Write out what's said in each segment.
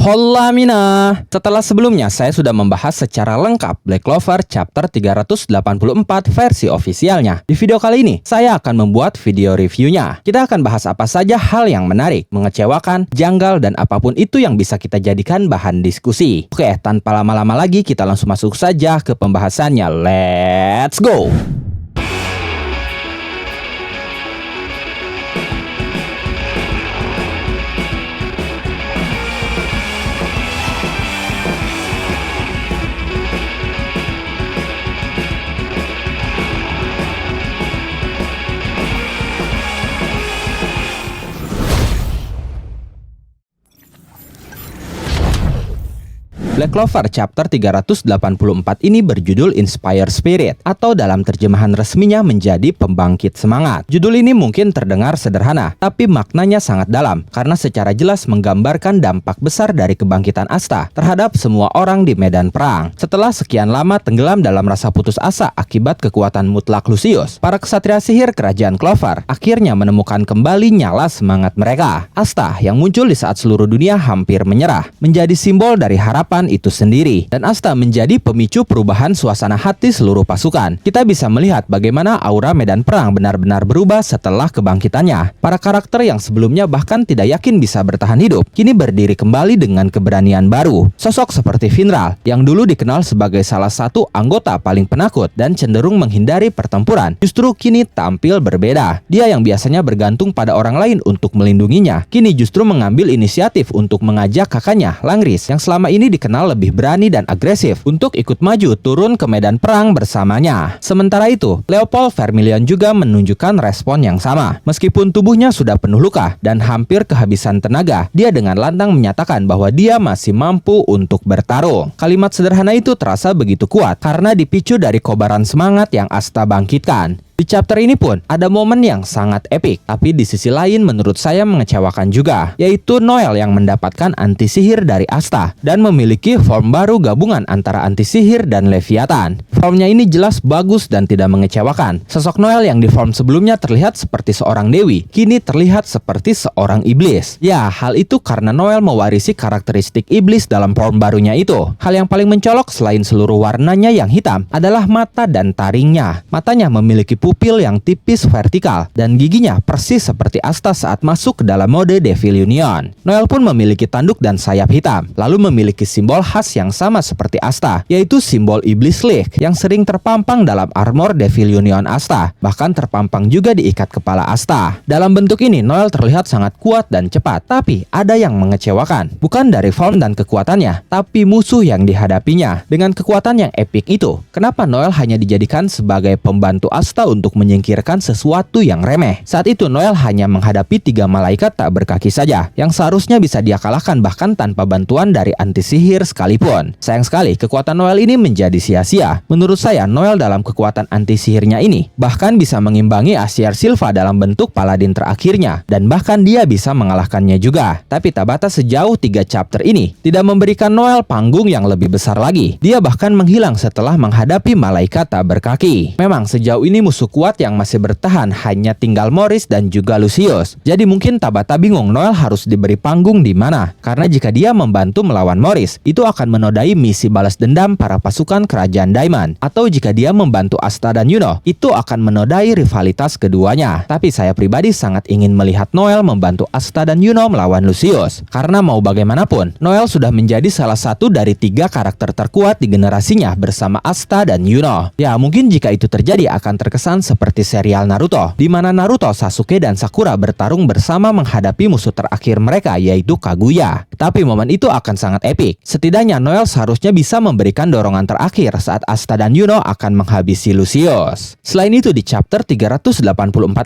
Hola Mina. Setelah sebelumnya saya sudah membahas secara lengkap Black Clover chapter 384 versi ofisialnya. Di video kali ini saya akan membuat video reviewnya. Kita akan bahas apa saja hal yang menarik, mengecewakan, janggal, dan apapun itu yang bisa kita jadikan bahan diskusi. Oke, tanpa lama-lama lagi kita langsung masuk saja ke pembahasannya. Let's go. Black Clover chapter 384 ini berjudul Inspire Spirit, atau dalam terjemahan resminya menjadi Pembangkit Semangat. Judul ini mungkin terdengar sederhana, tapi maknanya sangat dalam karena secara jelas menggambarkan dampak besar dari kebangkitan Asta terhadap semua orang di medan perang. Setelah sekian lama tenggelam dalam rasa putus asa akibat kekuatan mutlak Lucius, para kesatria sihir kerajaan Clover akhirnya menemukan kembali nyala semangat mereka. Asta yang muncul di saat seluruh dunia hampir menyerah, menjadi simbol dari harapan itu sendiri, dan Asta menjadi pemicu perubahan suasana hati seluruh pasukan. Kita bisa melihat bagaimana aura medan perang benar-benar berubah setelah kebangkitannya. Para karakter yang sebelumnya bahkan tidak yakin bisa bertahan hidup, kini berdiri kembali dengan keberanian baru. Sosok seperti Finral, yang dulu dikenal sebagai salah satu anggota paling penakut dan cenderung menghindari pertempuran, justru kini tampil berbeda. Dia yang biasanya bergantung pada orang lain untuk melindunginya, kini justru mengambil inisiatif untuk mengajak kakaknya, Langris, yang selama ini dikenal lebih berani dan agresif, untuk ikut maju turun ke medan perang bersamanya. Sementara itu, Leopold Vermilion juga menunjukkan respon yang sama. Meskipun tubuhnya sudah penuh luka dan hampir kehabisan tenaga, dia dengan lantang menyatakan bahwa dia masih mampu untuk bertarung. Kalimat sederhana itu terasa begitu kuat karena dipicu dari kobaran semangat yang Asta bangkitkan. Di chapter ini pun ada momen yang sangat epik, tapi di sisi lain menurut saya mengecewakan juga, yaitu Noel yang mendapatkan anti sihir dari Asta dan memiliki form baru gabungan antara anti sihir dan Leviathan. Formnya ini jelas bagus dan tidak mengecewakan. Sosok Noel yang di form sebelumnya terlihat seperti seorang dewi, kini terlihat seperti seorang iblis. Ya, hal itu karena Noel mewarisi karakteristik iblis dalam form barunya itu. Hal yang paling mencolok selain seluruh warnanya yang hitam adalah mata dan taringnya. Matanya memiliki pupil yang tipis vertikal dan giginya persis seperti Asta saat masuk ke dalam mode Devil Union. Noel pun memiliki tanduk dan sayap hitam, lalu memiliki simbol khas yang sama seperti Asta, yaitu simbol Iblis League yang sering terpampang dalam armor Devil Union Asta, bahkan terpampang juga di ikat kepala Asta. Dalam bentuk ini Noel terlihat sangat kuat dan cepat, tapi ada yang mengecewakan, bukan dari form dan kekuatannya, tapi musuh yang dihadapinya. Dengan kekuatan yang epik itu, kenapa Noel hanya dijadikan sebagai pembantu Asta untuk menyingkirkan sesuatu yang remeh? Saat itu Noel hanya menghadapi 3 malaikat tak berkaki saja, yang seharusnya bisa dia kalahkan bahkan tanpa bantuan dari anti sihir sekalipun. Sayang sekali kekuatan Noel ini menjadi sia-sia. Menurut saya Noel dalam kekuatan anti sihirnya ini bahkan bisa mengimbangi Asier Silva dalam bentuk paladin terakhirnya, dan bahkan dia bisa mengalahkannya juga. Tapi Tabata sejauh 3 chapter ini tidak memberikan Noel panggung yang lebih besar lagi. Dia bahkan menghilang setelah menghadapi malaikat tak berkaki. Memang sejauh ini musuh kuat yang masih bertahan hanya tinggal Morris dan juga Lucius. Jadi mungkin Tabata bingung Noel harus diberi panggung di mana. Karena jika dia membantu melawan Morris, itu akan menodai misi balas dendam para pasukan kerajaan Diamond. Atau jika dia membantu Asta dan Yuno, itu akan menodai rivalitas keduanya. Tapi saya pribadi sangat ingin melihat Noel membantu Asta dan Yuno melawan Lucius. Karena mau bagaimanapun, Noel sudah menjadi salah satu dari 3 karakter terkuat di generasinya bersama Asta dan Yuno. Ya, mungkin jika itu terjadi akan terkesan seperti serial Naruto, di mana Naruto, Sasuke, dan Sakura bertarung bersama menghadapi musuh terakhir mereka, yaitu Kaguya. Tapi momen itu akan sangat epik. Setidaknya Noel seharusnya bisa memberikan dorongan terakhir saat Asta dan Yuno akan menghabisi Lucius. Selain itu di chapter 384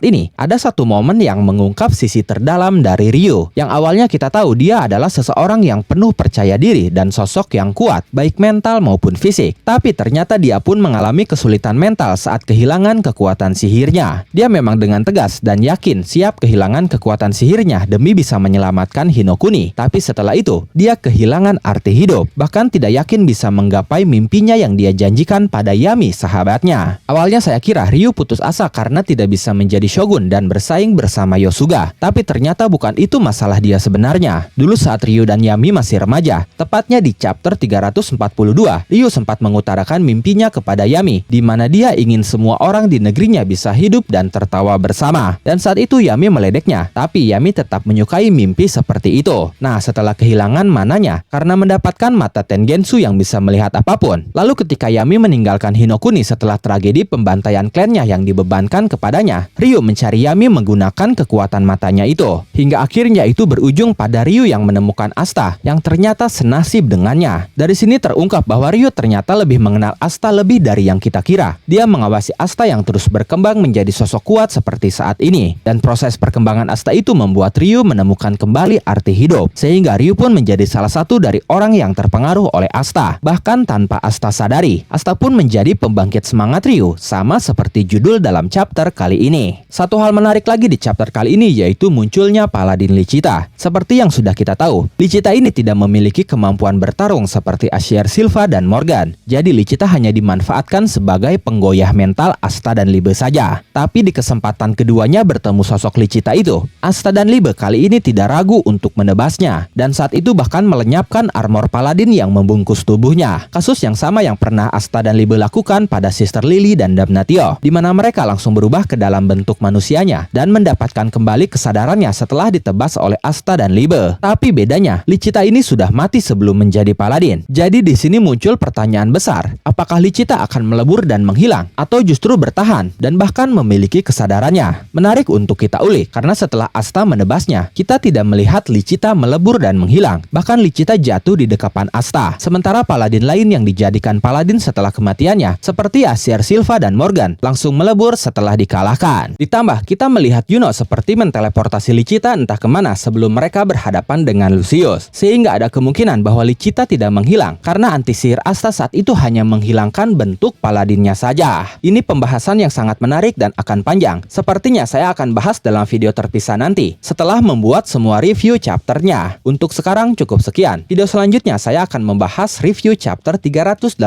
ini, ada satu momen yang mengungkap sisi terdalam dari Ryu, yang awalnya kita tahu dia adalah seseorang yang penuh percaya diri dan sosok yang kuat, baik mental maupun fisik. Tapi ternyata dia pun mengalami kesulitan mental saat kehilangan kekuatan sihirnya. Dia memang dengan tegas dan yakin siap kehilangan kekuatan sihirnya demi bisa menyelamatkan Hinokuni. Tapi setelah itu, dia kehilangan arti hidup. Bahkan tidak yakin bisa menggapai mimpinya yang dia janjikan pada Yami, sahabatnya. Awalnya saya kira Ryu putus asa karena tidak bisa menjadi shogun dan bersaing bersama Yosuga. Tapi ternyata bukan itu masalah dia sebenarnya. Dulu saat Ryu dan Yami masih remaja, tepatnya di chapter 342, Ryu sempat mengutarakan mimpinya kepada Yami, di mana dia ingin semua orang di negerinya bisa hidup dan tertawa bersama. Dan saat itu Yami meledeknya, tapi Yami tetap menyukai mimpi seperti itu. Nah, setelah kehilangan mananya karena mendapatkan mata Tengensu yang bisa melihat apapun. Lalu ketika Yami meninggalkan Hinokuni setelah tragedi pembantaian klannya yang dibebankan kepadanya, Ryu mencari Yami menggunakan kekuatan matanya itu. Hingga akhirnya itu berujung pada Ryu yang menemukan Asta yang ternyata senasib dengannya. Dari sini terungkap bahwa Ryu ternyata lebih mengenal Asta lebih dari yang kita kira. Dia mengawasi Asta yang terus berkembang menjadi sosok kuat seperti saat ini. Dan proses perkembangan Asta itu membuat Ryu menemukan kembali arti hidup. Sehingga Ryu pun menjadi salah satu dari orang yang terpengaruh oleh Asta. Bahkan tanpa Asta sadari, Asta pun menjadi pembangkit semangat Ryu, sama seperti judul dalam chapter kali ini. Satu hal menarik lagi di chapter kali ini yaitu munculnya Paladin Lichita. Seperti yang sudah kita tahu, Lichita ini tidak memiliki kemampuan bertarung seperti Asher Silva dan Morgan. Jadi Lichita hanya dimanfaatkan sebagai penggoyah mental Asta dan Libe saja. Tapi di kesempatan keduanya bertemu sosok Lichita itu, Asta dan Libe kali ini tidak ragu untuk menebasnya. Dan saat itu bahkan melenyapkan armor Paladin yang membungkus tubuhnya. Kasus yang sama yang pernah Asta dan Libe lakukan pada Sister Lily dan Damnatio, di mana mereka langsung berubah ke dalam bentuk manusianya dan mendapatkan kembali kesadarannya setelah ditebas oleh Asta dan Libe. Tapi bedanya, Lichita ini sudah mati sebelum menjadi Paladin. Jadi di sini muncul pertanyaan besar, apakah Lichita akan melebur dan menghilang atau justru bertahan dan bahkan memiliki kesadarannya? Menarik untuk kita ulik karena setelah Asta menebasnya, kita tidak melihat Lichita melebur dan menghilang. Bahkan Lichita jatuh di dekapan Asta. Sementara Paladin lain yang dijadikan Paladin setelah kematiannya, seperti Asher Silva dan Morgan, langsung melebur setelah dikalahkan. Ditambah kita melihat Yuno seperti menteleportasi Lichita entah kemana sebelum mereka berhadapan dengan Lucius. Sehingga ada kemungkinan bahwa Lichita tidak menghilang karena anti-sihir Asta saat itu hanya menghilangkan bentuk Paladinnya saja. Ini pembahasan yang sangat menarik dan akan panjang. Sepertinya saya akan bahas dalam video terpisah nanti setelah membuat semua review chapternya. Untuk sekarang cukup sekian. Video selanjutnya saya akan membahas review chapter 385.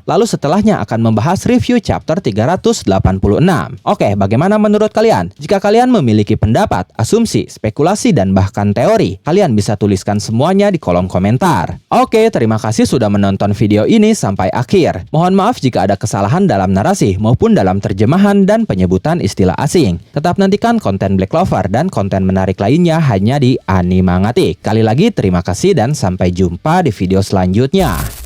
Lalu setelahnya akan membahas review chapter 386. Oke, bagaimana menurut kalian? Jika kalian memiliki pendapat, asumsi, spekulasi, dan bahkan teori, kalian bisa tuliskan semuanya di kolom komentar. Oke, terima kasih sudah menonton video ini sampai akhir. Mohon maaf jika ada kesalahan dalam narasi maupun dalam terjemahan dan penyebutan istilah asing. Tetap nantikan konten Black Clover dan konten menarik lainnya hanya di Animangatik. Kali lagi terima kasih dan sampai jumpa di video selanjutnya.